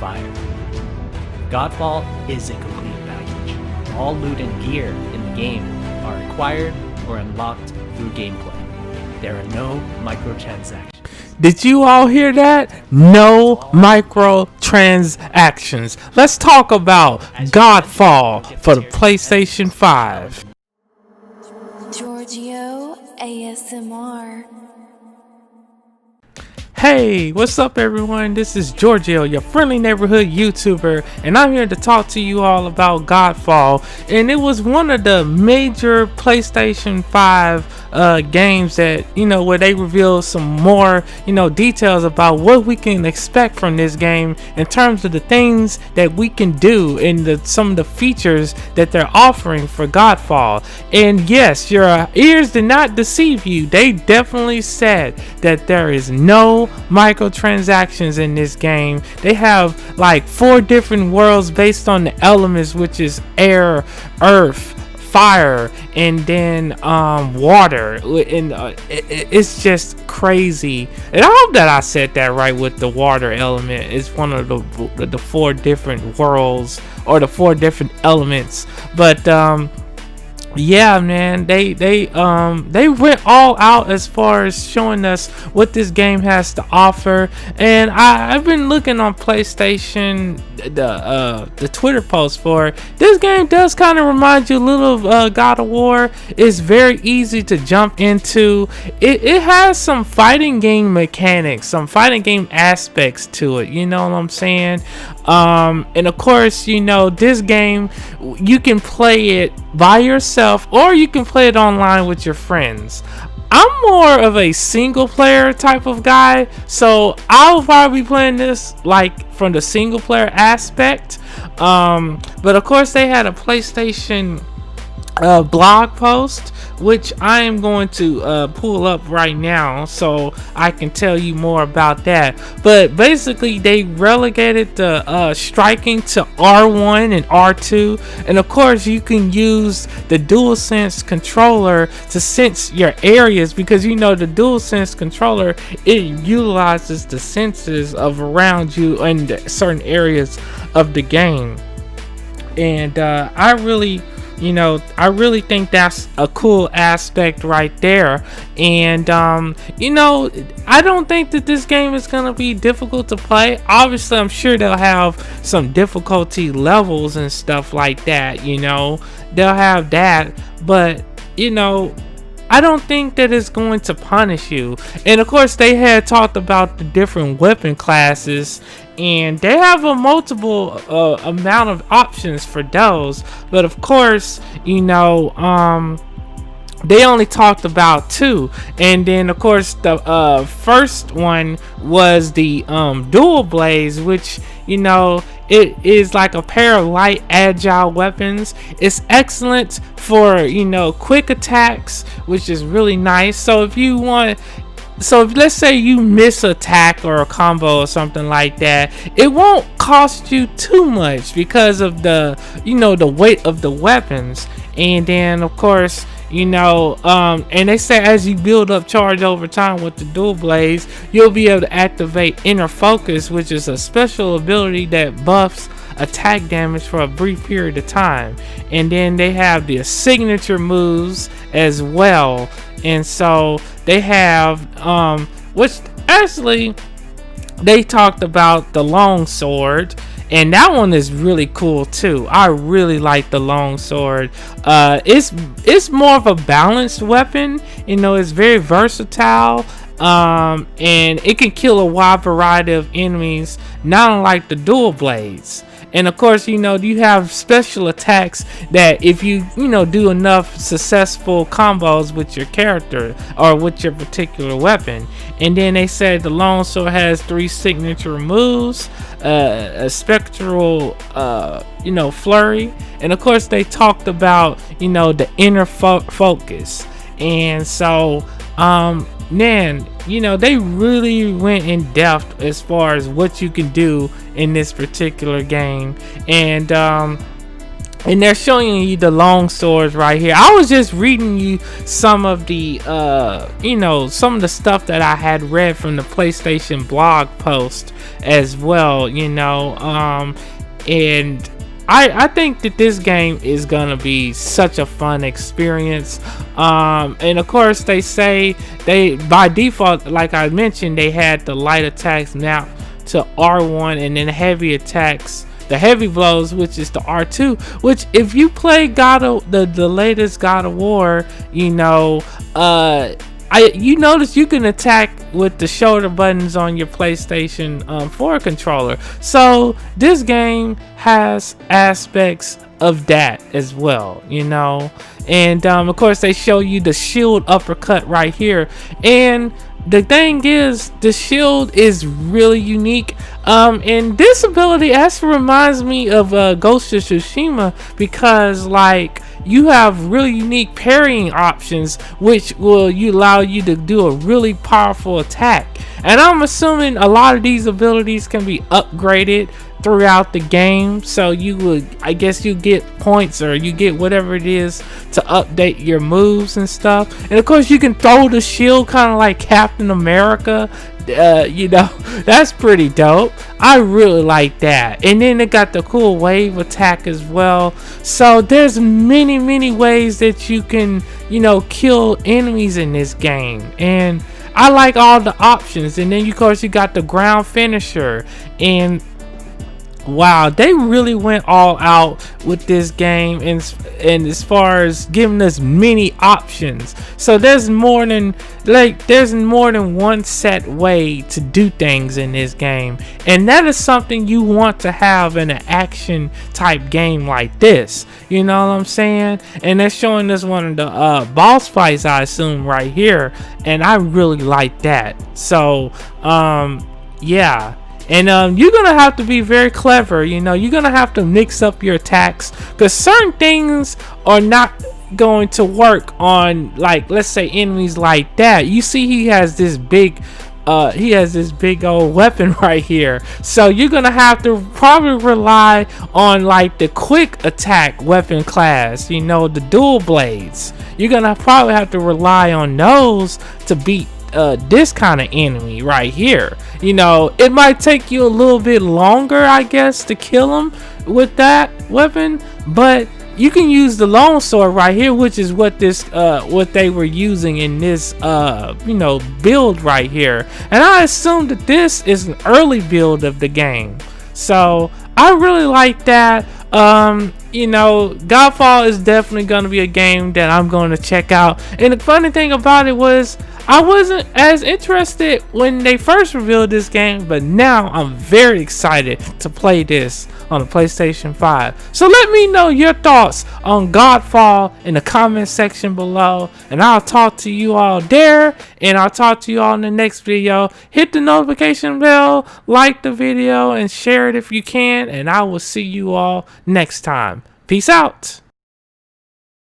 fire. Godfall is a complete package. All loot and gear in the game are acquired or unlocked through gameplay. There are no microtransactions. Did you all hear that? No microtransactions. Let's talk about Godfall for the PlayStation 5. Georgio ASMR. Hey, what's up everyone? This is Georgio, your friendly neighborhood YouTuber, and I'm here to talk to you all about Godfall. And it was one of the major PlayStation 5 games that, where they revealed some more, details about what we can expect from this game in terms of the things that we can do and some of the features that they're offering for Godfall. And yes, your ears did not deceive you. They definitely said that there is no microtransactions in this game. They have like 4 different worlds based on the elements, which is air, earth, fire, and then water. And it's just crazy. And I hope that I said that right with the water element. It's one of the 4 different worlds, or the 4 different elements. But yeah, man, they went all out as far as showing us what this game has to offer. And I've been looking on PlayStation, the Twitter post for it. This game does kind of remind you a little of God of War. It's very easy to jump into. It has some fighting game mechanics, some fighting game aspects to it. You know what I'm saying? And of course, this game, you can play it by yourself or you can play it online with your friends. I'm more of a single player type of guy, so I'll probably be playing this like from the single player aspect. But of course they had a PlayStation blog post, which I am going to pull up right now so I can tell you more about that. But basically they relegated the striking to R1 and R2, and of course you can use the DualSense controller to sense your areas, because the DualSense controller, it utilizes the senses of around you in certain areas of the game. And I really think that's a cool aspect right there. And I don't think that this game is gonna be difficult to play. Obviously I'm sure they'll have some difficulty levels and stuff like that. They'll have that, but I don't think that it's going to punish you. And of course they had talked about the different weapon classes, and they have a multiple amount of options for those. But of course, they only talked about 2. And then of course the first one was the dual blades, which it is like a pair of light agile weapons. It's excellent for quick attacks, which is really nice. So if let's say you miss an attack or a combo or something like that, it won't cost you too much because of the the weight of the weapons. And then of course and they say as you build up charge over time with the dual blades, you'll be able to activate inner focus, which is a special ability that buffs attack damage for a brief period of time. And then they have the signature moves as well. And so they have which actually they talked about the longsword, and that one is really cool too. I really like the longsword. It's more of a balanced weapon. It's very versatile. And it can kill a wide variety of enemies, not unlike the dual blades. And of course, you have special attacks that if you do enough successful combos with your character or with your particular weapon. And then they said the longsword has 3 signature moves, a spectral flurry, and of course they talked about the inner focus. And so man, they really went in depth as far as what you can do in this particular game. And and they're showing you the long swords right here. I was just reading you some of the some of the stuff that I had read from the PlayStation blog post as well, and I think that this game is gonna be such a fun experience, and of course they say they by default, like I mentioned, they had the light attacks now to R1, and then heavy attacks, the heavy blows, which is the R2. Which if you play the latest God of War, you notice you can attack with the shoulder buttons on your PlayStation 4 controller. So this game has aspects of that as well, and of course they show you the shield uppercut right here. And the thing is, the shield is really unique, and this ability actually reminds me of Ghost of Tsushima, because like you have really unique parrying options, which will allow you to do a really powerful attack. And I'm assuming a lot of these abilities can be upgraded throughout the game, so I guess you get points, or you get whatever it is to update your moves and stuff. And of course you can throw the shield kind of like Captain America. That's pretty dope. I really like that. And then it got the cool wave attack as well. So there's many ways that you can kill enemies in this game, and I like all the options. And then of course you got the ground finisher, and wow, they really went all out with this game, and as far as giving us many options. So there's more than one set way to do things in this game, and that is something you want to have in an action type game like this. You know what I'm saying? And they're showing us one of the boss fights, I assume, right here, and I really like that. So yeah. And you're gonna have to be very clever. You're gonna have to mix up your attacks, because certain things are not going to work on, like, let's say enemies like that. You see, he has this big old weapon right here, so you're gonna have to probably rely on like the quick attack weapon class, the dual blades. You're gonna probably have to rely on those to beat this kind of enemy right here. It might take you a little bit longer, I guess, to kill him with that weapon, but you can use the long sword right here, which is what they were using in this build right here. And I assume that this is an early build of the game, so I really like that. Godfall is definitely going to be a game that I'm going to check out. And the funny thing about it was, I wasn't as interested when they first revealed this game, but now I'm very excited to play this on the PlayStation 5. So let me know your thoughts on Godfall in the comment section below, and I'll talk to you all there, and I'll talk to you all in the next video. Hit the notification bell, like the video, and share it if you can, and I will see you all next time. Peace out.